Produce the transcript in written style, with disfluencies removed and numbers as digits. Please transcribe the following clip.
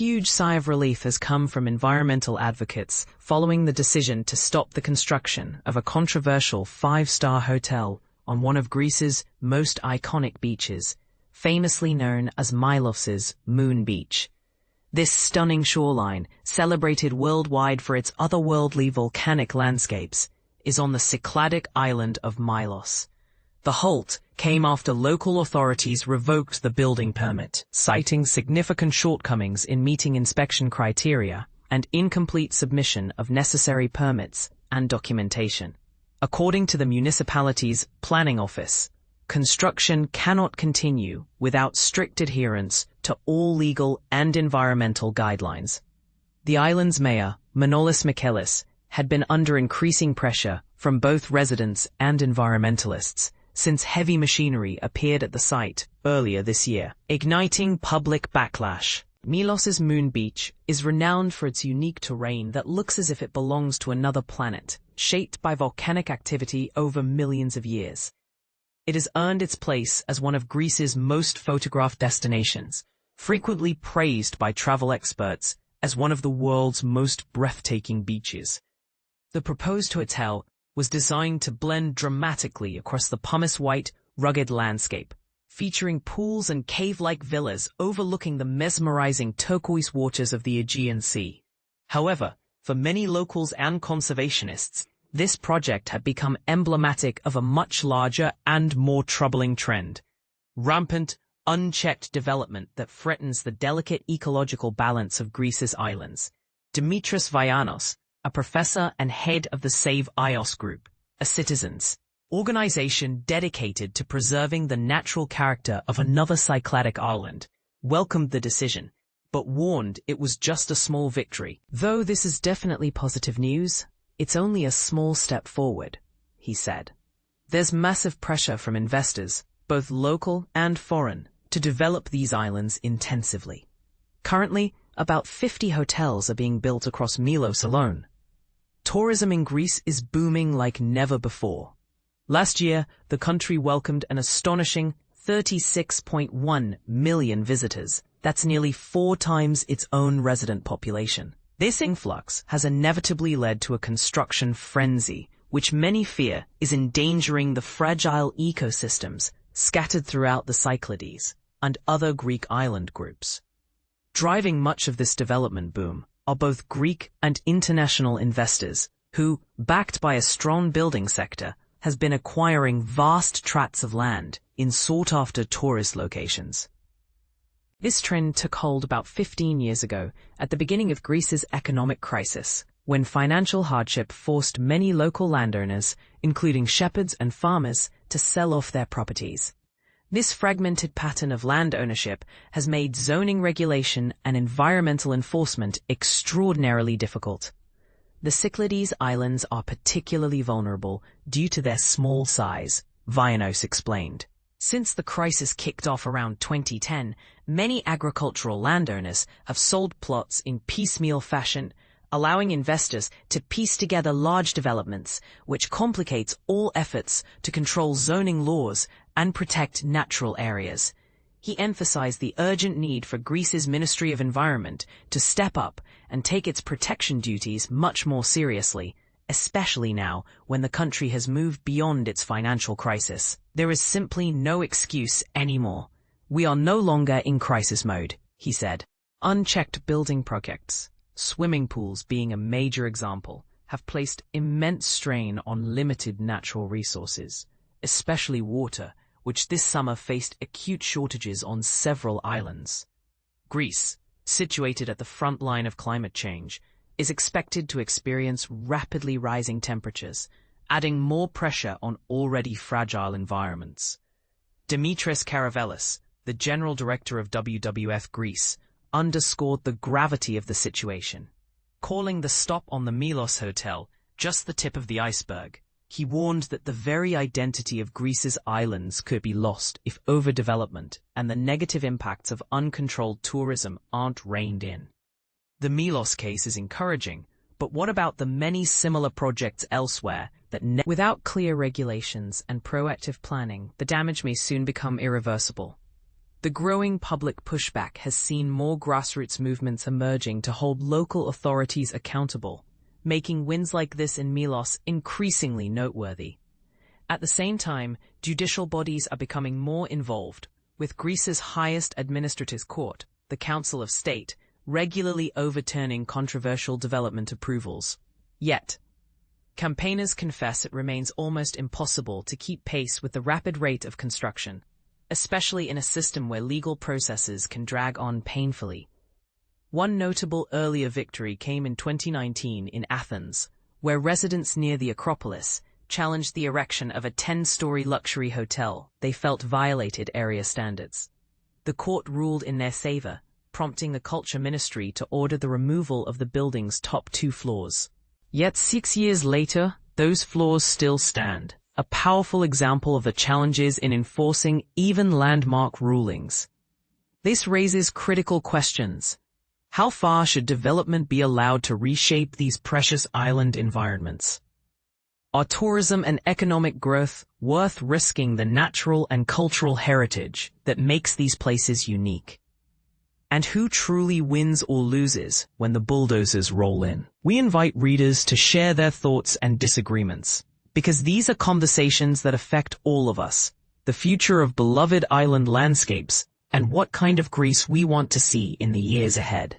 huge sigh of relief has come from environmental advocates following the decision to stop the construction of a controversial five-star hotel on one of Greece's most iconic beaches, famously known as Milos's Moon Beach. This stunning shoreline, celebrated worldwide for its otherworldly volcanic landscapes, is on the Cycladic island of Milos. The halt came after local authorities revoked the building permit, citing significant shortcomings in meeting inspection criteria and incomplete submission of necessary permits and documentation. According to the municipality's planning office, construction cannot continue without strict adherence to all legal and environmental guidelines. The island's mayor, Milos had been under increasing pressure from both residents and environmentalists since heavy machinery appeared at the site earlier this year, igniting public backlash. Milos's Moon Beach is renowned for its unique terrain that looks as if it belongs to another planet, shaped by volcanic activity over millions of years. It has earned its place as one of Greece's most photographed destinations, frequently praised by travel experts as one of the world's most breathtaking beaches. The proposed hotel was designed to blend dramatically across the pumice-white, rugged landscape, featuring pools and cave-like villas overlooking the mesmerizing turquoise waters of the Aegean Sea. However, for many locals and conservationists, this project had become emblematic of a much larger and more troubling trend: rampant, unchecked development that threatens the delicate ecological balance of Greece's islands. Dimitris Vianos, a professor and head of the Save Ios group, a citizens' organization dedicated to preserving the natural character of another Cycladic island, welcomed the decision, but warned it was just a small victory. "Though this is definitely positive news, it's only a small step forward," he said. "There's massive pressure from investors, both local and foreign, to develop these islands intensively. Currently, about 50 hotels are being built across Milos alone. Tourism in Greece is booming like never before. Last year, the country welcomed an astonishing 36.1 million visitors. That's nearly 4 times its own resident population. This influx has inevitably led to a construction frenzy, which many fear is endangering the fragile ecosystems scattered throughout the Cyclades and other Greek island groups. Driving much of this development boom are both Greek and international investors who, backed by a strong building sector, has been acquiring vast tracts of land in sought-after tourist locations. This trend took hold about 15 years ago at the beginning of Greece's economic crisis, when financial hardship forced many local landowners, including shepherds and farmers, to sell off their properties. This fragmented pattern of land ownership has made zoning regulation and environmental enforcement extraordinarily difficult. The Cyclades Islands are particularly vulnerable due to their small size, Vianos explained. Since the crisis kicked off around 2010, many agricultural landowners have sold plots in piecemeal fashion, allowing investors to piece together large developments, which complicates all efforts to control zoning laws and protect natural areas. He emphasized the urgent need for Greece's Ministry of Environment to step up and take its protection duties much more seriously, especially now when the country has moved beyond its financial crisis. "There is simply no excuse anymore. We are no longer in crisis mode," he said. Unchecked building projects, swimming pools being a major example, have placed immense strain on limited natural resources, especially water, which this summer faced acute shortages on several islands. Greece, situated at the front line of climate change, is expected to experience rapidly rising temperatures, adding more pressure on already fragile environments. Dimitris Karavelis, the general director of WWF Greece, underscored the gravity of the situation. Calling the stop on the Milos Hotel just the tip of the iceberg, he warned that the very identity of Greece's islands could be lost if overdevelopment and the negative impacts of uncontrolled tourism aren't reined in. The Milos case is encouraging, but what about the many similar projects elsewhere that without clear regulations and proactive planning, the damage may soon become irreversible? The growing public pushback has seen more grassroots movements emerging to hold local authorities accountable, making wins like this in Milos increasingly noteworthy. At the same time, judicial bodies are becoming more involved, with Greece's highest administrative court, the Council of State, regularly overturning controversial development approvals. Yet, campaigners confess it remains almost impossible to keep pace with the rapid rate of construction, especially in a system where legal processes can drag on painfully. One notable earlier victory came in 2019 in Athens, where residents near the Acropolis challenged the erection of a 10-story luxury hotel they felt violated area standards. The court ruled in their favor, prompting the Culture Ministry to order the removal of the building's top 2 floors. Yet 6 years later, those floors still stand, a powerful example of the challenges in enforcing even landmark rulings. This raises critical questions. How far should development be allowed to reshape these precious island environments? Are tourism and economic growth worth risking the natural and cultural heritage that makes these places unique? And who truly wins or loses when the bulldozers roll in? We invite readers to share their thoughts and disagreements, because these are conversations that affect all of us, the future of beloved island landscapes, and what kind of Greece we want to see in the years ahead.